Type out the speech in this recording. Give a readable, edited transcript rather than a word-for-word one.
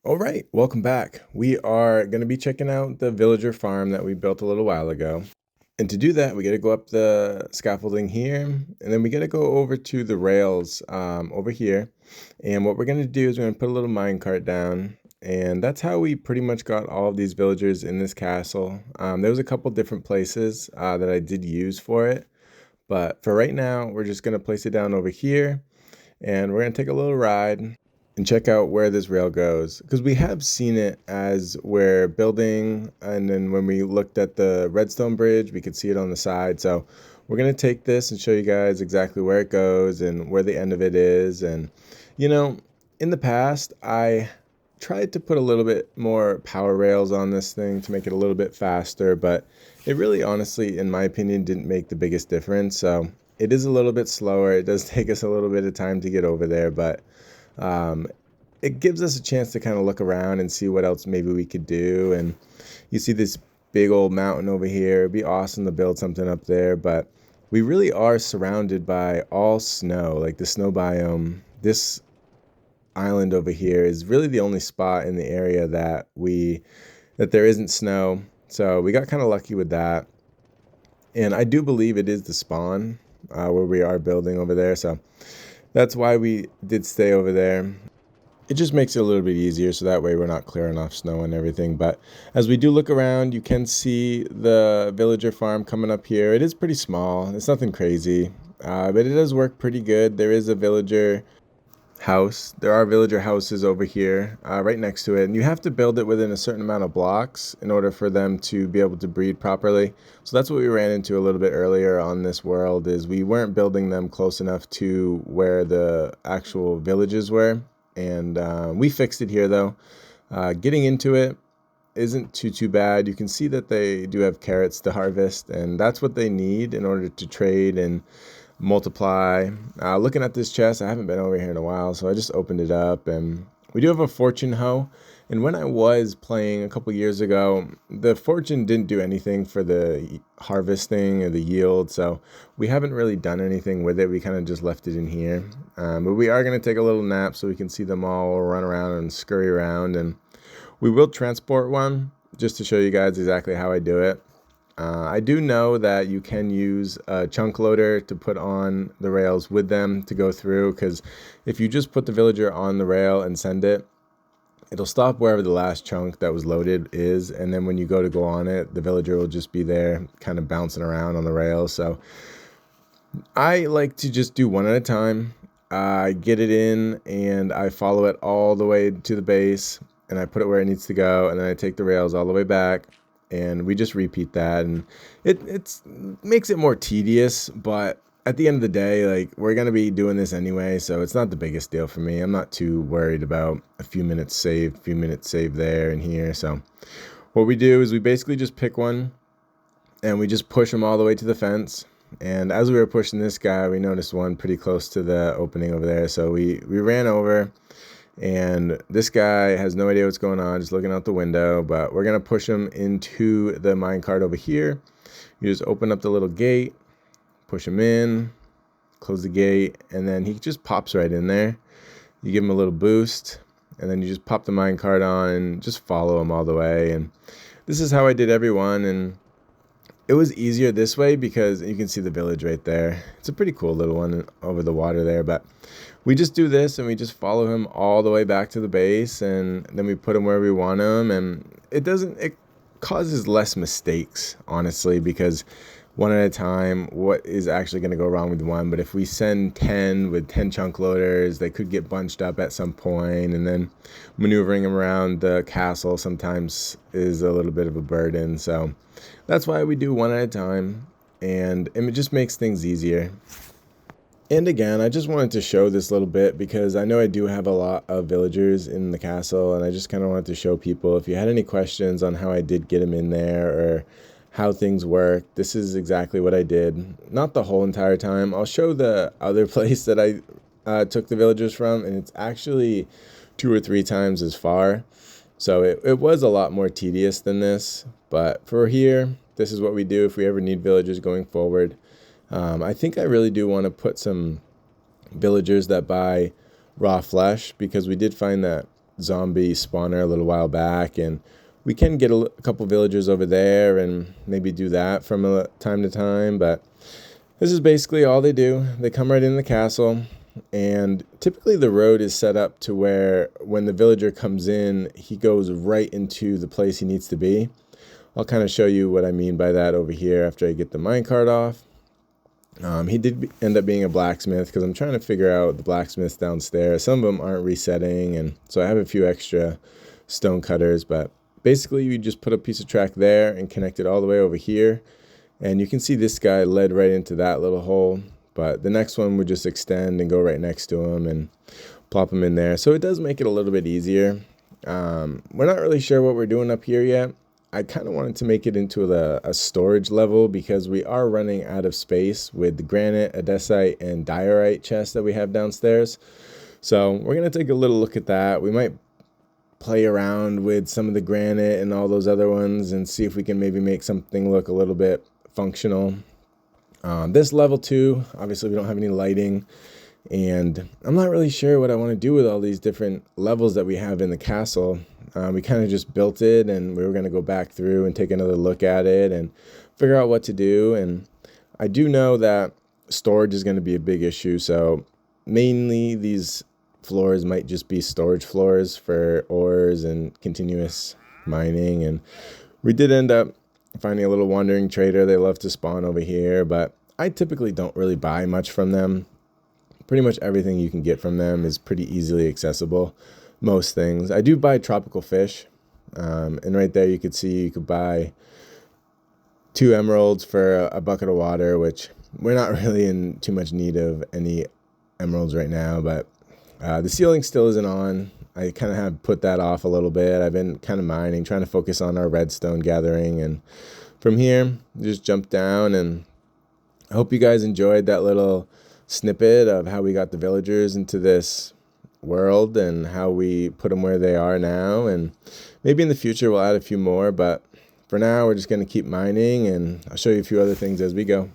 All right, welcome back. We are going to be checking out the villager farm that we built a little while ago. And to do that, we got to go up the scaffolding here, and then we got to go over to the rails over here. And what we're going to do is we're going to put a little minecart down, and that's how we pretty much got all of these villagers in this castle. There was a couple different places that I did use for it, but for right now, we're just going to place it down over here, and we're going to take a little ride and check out where this rail goes, because we have seen it as we're building, and then when we looked at the redstone bridge we could see it on the side. So we're going to take this and show you guys exactly where it goes and where the end of it is. And you know, in the past I tried to put a little bit more power rails on this thing to make it a little bit faster, but it really honestly, in my opinion, didn't make the biggest difference. So it is a little bit slower. It does take us a little bit of time to get over there, but um, it gives us a chance to kind of look around and see what else maybe we could do. And you see this big old mountain over here. It'd be awesome to build something up there, but we really are surrounded by all snow, like the snow biome. This island over here is really the only spot in the area that there isn't snow. So we got kind of lucky with that. And I do believe it is the spawn where we are building over there. So that's why we did stay over there. It just makes it a little bit easier, so that way we're not clearing off snow and everything. But as we do look around, you can see the villager farm coming up here. It is pretty small. It's nothing crazy, but it does work pretty good. There is a villager house. There are villager houses over here right next to it, and you have to build it within a certain amount of blocks in order for them to be able to breed properly. So that's what we ran into a little bit earlier on this world, is we weren't building them close enough to where the actual villages were. And we fixed it here though. Getting into it isn't too bad. You can see that they do have carrots to harvest, and that's what they need in order to trade and multiply. Looking at this chest, I haven't been over here in a while, so I just opened it up, and we do have a fortune hoe. And when I was playing a couple years ago, the fortune didn't do anything for the harvesting or the yield, so we haven't really done anything with it. We kind of just left it in here. But we are going to take a little nap so we can see them all run around and scurry around. And we will transport one just to show you guys exactly how I do it. I do know that you can use a chunk loader to put on the rails with them to go through, because if you just put the villager on the rail and send it, it'll stop wherever the last chunk that was loaded is, and then when you go on it, the villager will just be there kind of bouncing around on the rails. So I like to just do one at a time. I get it in and I follow it all the way to the base, and I put it where it needs to go, and then I take the rails all the way back, and we just repeat that. And it makes it more tedious, but at the end of the day, like, we're going to be doing this anyway, so it's not the biggest deal for me. I'm not too worried about a few minutes saved there and here. So what we do is we basically just pick one and we just push them all the way to the fence. And as we were pushing this guy, we noticed one pretty close to the opening over there. So we ran over, and this guy has no idea what's going on, just looking out the window. But we're going to push him into the minecart over here. You just open up the little gate, push him in, close the gate, and then he just pops right in there. You give him a little boost, and then you just pop the minecart on and just follow him all the way. And this is how I did everyone, and it was easier this way because you can see the village right there. It's a pretty cool little one over the water there, but we just do this and we just follow him all the way back to the base, and then we put him where we want him. And it causes less mistakes, honestly, because one at a time, what is actually going to go wrong with one? But if we send 10 with 10 chunk loaders, they could get bunched up at some point, and then maneuvering them around the castle sometimes is a little bit of a burden. So that's why we do one at a time, and it just makes things easier. And again, I just wanted to show this little bit because I know I do have a lot of villagers in the castle, and I just kind of wanted to show people, if you had any questions on how I did get them in there or how things work, this is exactly what I did. Not the whole entire time. I'll show the other place that I took the villagers from, and it's actually 2 or 3 times as far. So it was a lot more tedious than this. But for here, this is what we do if we ever need villagers going forward. I think I really do want to put some villagers that buy raw flesh, because we did find that zombie spawner a little while back, and we can get a couple villagers over there and maybe do that from time to time, but this is basically all they do. They come right in the castle, and typically the road is set up to where when the villager comes in, he goes right into the place he needs to be. I'll kind of show you what I mean by that over here after I get the minecart off. He did end up being a blacksmith because I'm trying to figure out the blacksmiths downstairs. Some of them aren't resetting, and so I have a few extra stone cutters, but basically you just put a piece of track there and connect it all the way over here. And you can see this guy led right into that little hole, but the next one would just extend and go right next to him and plop him in there. So it does make it a little bit easier. We're not really sure what we're doing up here yet. I kind of wanted to make it into a storage level because we are running out of space with the granite, andesite, and diorite chests that we have downstairs. So we're going to take a little look at that. We might play around with some of the granite and all those other ones and see if we can maybe make something look a little bit functional. This level 2, obviously we don't have any lighting, and I'm not really sure what I want to do with all these different levels that we have in the castle. We kind of just built it, and we were going to go back through and take another look at it and figure out what to do. And I do know that storage is going to be a big issue, so mainly these floors might just be storage floors for ores and continuous mining. And we did end up finding a little wandering trader. They love to spawn over here, but I typically don't really buy much from them. Pretty much everything you can get from them is pretty easily accessible. Most things. I do buy tropical fish, and right there you could see you could buy 2 emeralds for a bucket of water, which we're not really in too much need of any emeralds right now, but the ceiling still isn't on. I kind of have put that off a little bit. I've been kind of mining, trying to focus on our redstone gathering, and from here just jump down. And I hope you guys enjoyed that little snippet of how we got the villagers into this world and how we put them where they are now. And maybe in the future we'll add a few more, but for now we're just going to keep mining, and I'll show you a few other things as we go.